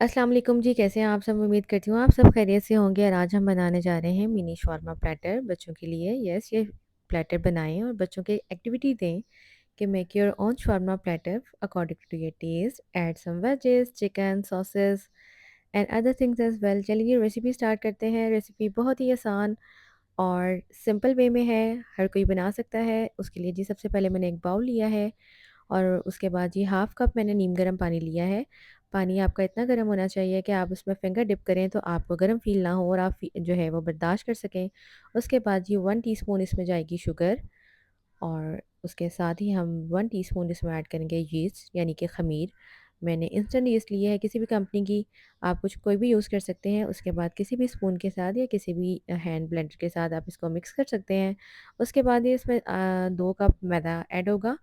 अस्सलाम वालेकुम जी, कैसे हैं आप सब? उम्मीद करती हूँ आप सब खैरियत से होंगे और आज हम बनाने जा रहे हैं मिनी शॉर्मा प्लैटर बच्चों के लिए। यस, ये प्लैटर बनाएँ और बच्चों को एक्टिविटी दें कि make your own shawarma platter according to your taste, add some wedges, chicken, sauces and other things as well. चलिए रेसिपी स्टार्ट करते हैं। रेसिपी बहुत ही आसान और सिंपल वे में है, हर कोई बना सकता है। उसके लिए जी सबसे पहले मैंने एक बाउल लिया है और उसके बाद ये हाफ़ कप मैंने नीम गर्म पानी लिया है। पानी आपका इतना गर्म होना चाहिए कि आप उसमें फिंगर डिप करें तो आपको गर्म फ़ील ना हो और आप जो है वो बर्दाश्त कर सकें। उसके बाद ये 1 टीस्पून इसमें जाएगी शुगर और उसके साथ ही हम 1 टीस्पून इसमें ऐड करेंगे यीस्ट यानी कि ख़मीर। मैंने इंस्टेंट यीस्ट ली है किसी भी कंपनी की, आप कुछ कोई भी यूज़ कर सकते हैं। उसके बाद किसी भी स्पून के साथ या किसी भी हैंड ब्लेंडर के साथ आप इसको मिक्स कर सकते हैं। उसके बाद ये इसमें 2 कप मैदा ऐड होगा।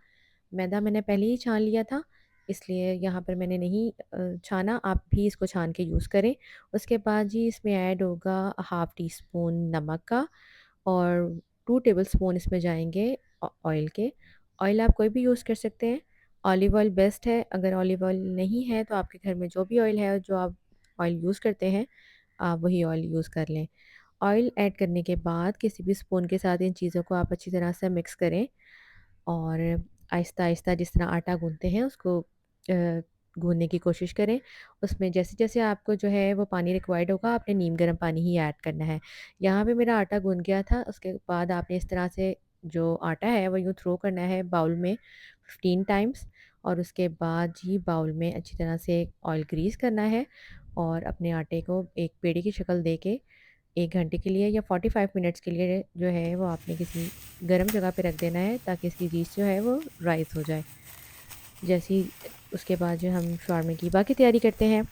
मैदा मैंने पहले ही छान लिया था, इसलिए यहाँ पर मैंने नहीं छाना, आप भी इसको छान के यूज़ करें। उसके बाद जी इसमें ऐड होगा हाफ़ टी स्पून नमक का और 2 टेबलस्पून इसमें जाएँगे ऑयल के। ऑयल आप कोई भी यूज़ कर सकते हैं, ऑलिव ऑयल बेस्ट है। अगर ऑलिव ऑयल नहीं है तो आपके घर में जो भी ऑयल है, जो आप ऑयल यूज़ करते हैं, आप वही ऑयल यूज़ कर लें। ऑयल ऐड करने के बाद किसी भी स्पून के साथ इन चीज़ों को आप अच्छी तरह से मिक्स करें और आहिस्ता-आहिस्ता जिस तरह आटा गूँथते हैं उसको गूँथने की कोशिश करें। उसमें जैसे-जैसे आपको जो है वो पानी रिक्वायर्ड होगा आपने नीम गर्म पानी ही ऐड करना है। यहाँ पे मेरा आटा गूँथ गया था, उसके बाद आपने इस तरह से जो आटा है वो यूँ थ्रो करना है बाउल में 15 टाइम्स और उसके बाद जी बाउल में अच्छी तरह से ऑयल ग्रीस करना है और अपने आटे को एक पेड़े की शक्ल दे के 1 घंटे के लिए या 45 मिनट्स के लिए जो है वो आपने किसी गर्म जगह पे रख देना है ताकि इसकी रीच जो है वो राइज़ हो जाए। जैसे ही उसके बाद जो हम शॉर्मे की बाकी तैयारी करते हैं।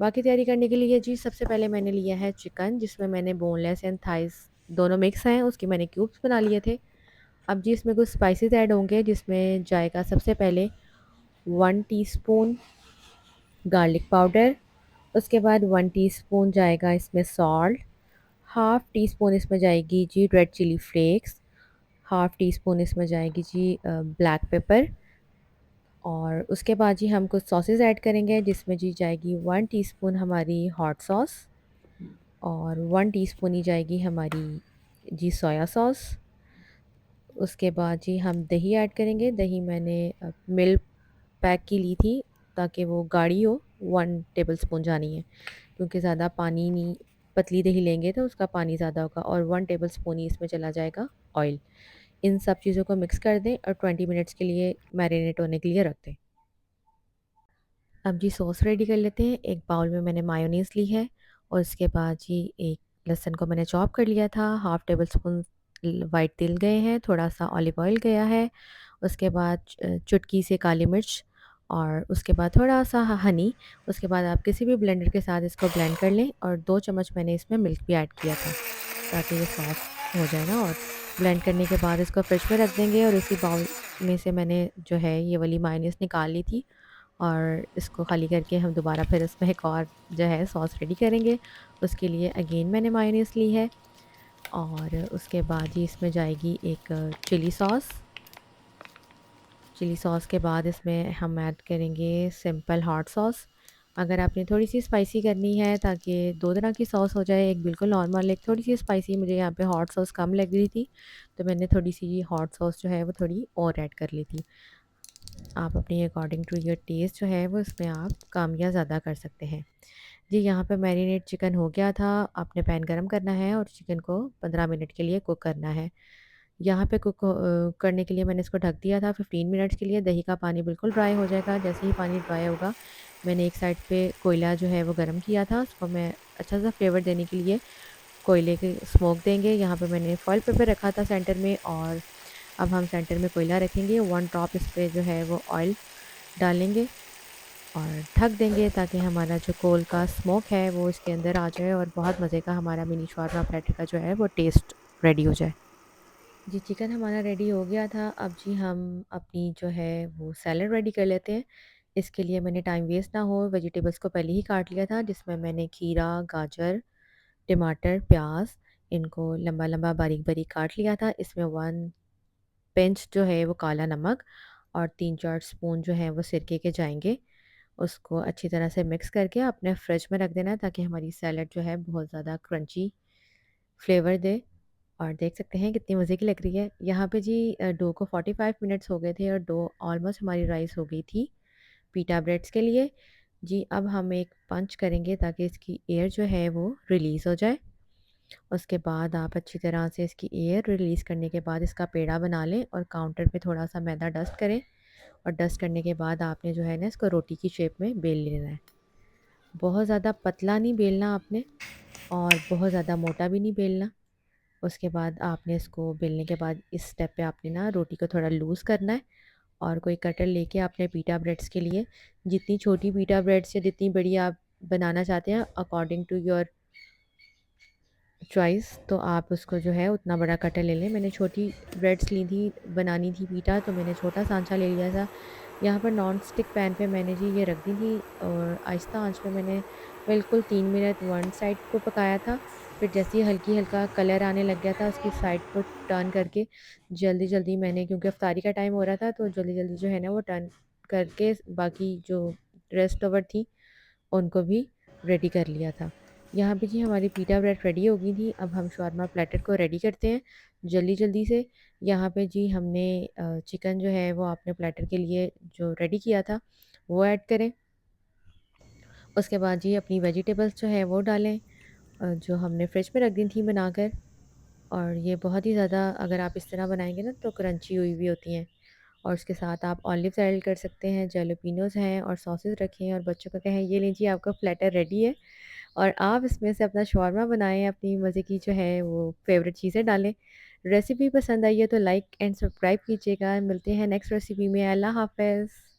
बाकी तैयारी करने के लिए जी सबसे पहले मैंने लिया है चिकन जिसमें मैंने बोनलेस एंड थाइस दोनों मिक्स हैं, उसके मैंने क्यूब्स बना लिए थे। अब जी इसमें कुछ स्पाइसेस ऐड होंगे जिसमें जाएगा सबसे पहले 1 टीस्पून गार्लिक पाउडर, उसके बाद 1 टीस्पून जाएगा इसमें सॉल्ट, हाफ़ टी स्पून इसमें जाएगी जी red chilli flakes, half teaspoon इसमें जाएगी जी ब्लैक पेपर और उसके बाद जी हम कुछ सॉसेस ऐड करेंगे जिसमें जी जाएगी 1 टीस्पून हमारी हॉट सॉस और 1 टीस्पून ही जाएगी हमारी जी सोया सॉस। उसके बाद जी हम दही ऐड करेंगे। दही मैंने मिल्क पैक की ली थी ताकि वो गाढ़ी हो, 1 टेबलस्पून जानी है क्योंकि ज़्यादा पानी नहीं, पतली दही लेंगे तो उसका पानी ज़्यादा होगा और 1 टेबलस्पून ही इसमें चला जाएगा ऑयल। इन सब चीज़ों को मिक्स कर दें और 20 मिनट्स के लिए मैरिनेट होने के लिए रख दें। अब जी सॉस रेडी कर लेते हैं। एक बाउल में मैंने मायोनीज़ ली है और उसके बाद जी एक लहसुन को मैंने चॉप कर लिया था, हाफ़ टेबल स्पून वाइट तिल गए हैं, थोड़ा-सा ऑलिव ऑयल गया है, उसके बाद चुटकी से काली मिर्च और उसके बाद थोड़ा-सा हनी, उसके बाद आप किसी भी ब्लेंडर के साथ इसको ब्लेंड कर लें और 2 चम्मच मैंने इसमें मिल्क भी ऐड किया था, ताकि ये सॉफ्ट हो जाए ना और ब्लेंड करने के बाद इसको फ्रिज में रख देंगे और इसी बाउल में से मैंने जो है ये वाली मायोनीज़ निकाल ली थी और इसको खाली करके हम दोबारा फिर उसमें एक और जो है सॉस रेडी करेंगे। उसके लिए अगेन मैंने मायोनीज़ ली है और उसके बाद ही इसमें जाएगी एक चिली सॉस। चिली सॉस के बाद इसमें हम ऐड करेंगे सिंपल हॉट सॉस। अगर आपने थोड़ी-सी स्पाइसी करनी है ताकि 2 तरह की सॉस हो जाए, एक बिल्कुल नॉर्मल, एक थोड़ी-सी स्पाइसी, मुझे यहाँ पे हॉट सॉस कम लग रही थी, तो मैंने थोड़ी-सी हॉट सॉस जो है वो थोड़ी और ऐड कर ली थी। आप अपनी अकॉर्डिंग टू योर टेस्ट जो है वो इसमें आप कम या ज़्यादा कर सकते हैं। जी यहाँ पे मैरिनेट चिकन हो गया था, आपने पैन गरम करना है और चिकन को 15 मिनट के लिए कुक करना है। यहाँ पे कुक करने के लिए मैंने इसको ढक दिया था 15 मिनट्स के लिए। दही का पानी बिल्कुल ड्राई हो जाएगा, जैसे ही पानी ड्राई होगा मैंने एक साइड पे कोयला जो है वो गरम किया था, उसको मैं अच्छा सा फ्लेवर देने के लिए कोयले की स्मोक देंगे। यहाँ पे मैंने फॉइल पेपर रखा था सेंटर में और अब हम सेंटर में कोयला रखेंगे, 1 ड्रॉप इस पे जो है वो ऑयल डालेंगे और ढक देंगे ताकि हमारा जो कोल का स्मोक है वो इसके अंदर आ जाए और बहुत मज़े का हमारा मिनी शॉर्मा प्लेटर का जो है वो टेस्ट रेडी हो जाए। जी चिकन हमारा रेडी हो गया था। अब जी हम अपनी जो है वो सैलड रेडी कर लेते हैं। इसके लिए मैंने टाइम वेस्ट ना हो वेजिटेबल्स को पहले ही काट लिया था जिसमें मैंने खीरा, गाजर, टमाटर, प्याज इनको लंबा-लंबा बारीक-बारीक काट लिया था। इसमें 1 पिंच जो है वो काला नमक और 3-4 स्पून जो है वो सिरके के जाएँगे। उसको अच्छी तरह से मिक्स करके अपने फ्रिज में रख देना है ताकि हमारी सैलड जो है बहुत ज़्यादा क्रंची फ्लेवर दे। और देख सकते हैं कितनी मज़े की लग रही है। यहाँ पे जी डो को 45 मिनट्स हो गए थे और डो ऑलमोस्ट हमारी राइस हो गई थी पीटा ब्रेड्स के लिए। जी अब हम एक पंच करेंगे ताकि इसकी एयर जो है वो रिलीज़ हो जाए। उसके बाद आप अच्छी तरह से इसकी एयर रिलीज़ करने के बाद इसका पेड़ा बना लें और काउंटर पे थोड़ा-सा मैदा डस्ट करें और डस्ट करने के बाद आपने जो है ना इसको रोटी की शेप में बेल लेना है। बहुत ज़्यादा पतला नहीं बेलना आपने और बहुत ज़्यादा मोटा भी नहीं बेलना। उसके बाद आपने इसको बेलने के बाद इस स्टेप पे आपने ना रोटी को थोड़ा लूज़ करना है और कोई कटर लेके आपने पीटा ब्रेड्स के लिए जितनी छोटी पीटा ब्रेड्स या जितनी बड़ी आप बनाना चाहते हैं अकॉर्डिंग टू योर चॉइस, तो आप उसको जो है उतना बड़ा कटर ले लें। मैंने छोटी ब्रेड्स ली थी, बनानी थी पीटा, तो मैंने छोटा सांचा ले लिया था। यहाँ पर नॉन स्टिक पैन पे मैंने जी ये रख दी थी और आहिस्ता आंच पे मैंने बिल्कुल 3 मिनट वन साइड को पकाया था। फिर जैसे ही हल्की हल्का कलर आने लग गया था उसकी साइड को टर्न करके जल्दी-जल्दी मैंने, क्योंकि इफ्तारी का टाइम हो रहा था, तो जल्दी-जल्दी जो है ना वो टर्न करके बाकी जो रेस्ट ओवर थी उनको भी रेडी कर लिया था। यहाँ पे जी हमारी पीटा ब्रेड रेडी हो गई थी। अब हम शॉर्मा प्लेटर को रेडी करते हैं जल्दी-जल्दी से। यहाँ पे जी हमने चिकन जो है वो आपने प्लेटर के लिए जो रेडी किया था वो ऐड करें। उसके बाद जी अपनी वेजिटेबल्स जो है वो डालें जो हमने फ्रिज में रख दी थी बनाकर। और ये बहुत ही ज़्यादा, अगर आप इस तरह बनाएँगे ना तो क्रंची हुई हुई होती हैं। और उसके साथ आप ऑलिव्स ऐड कर सकते हैं, जैलोपिनोज़ हैं और सॉसेस रखें और बच्चों को कहें ये लीजिए आपका प्लेटर रेडी है। और आप इसमें से अपना शौरमा बनाएँ, अपनी मज़े की जो है वो फ़ेवरेट चीज़ें डालें। रेसिपी पसंद आई है तो लाइक एंड सब्सक्राइब कीजिएगा। मिलते हैं नेक्स्ट रेसिपी में। अल्लाह हाफ़िज़।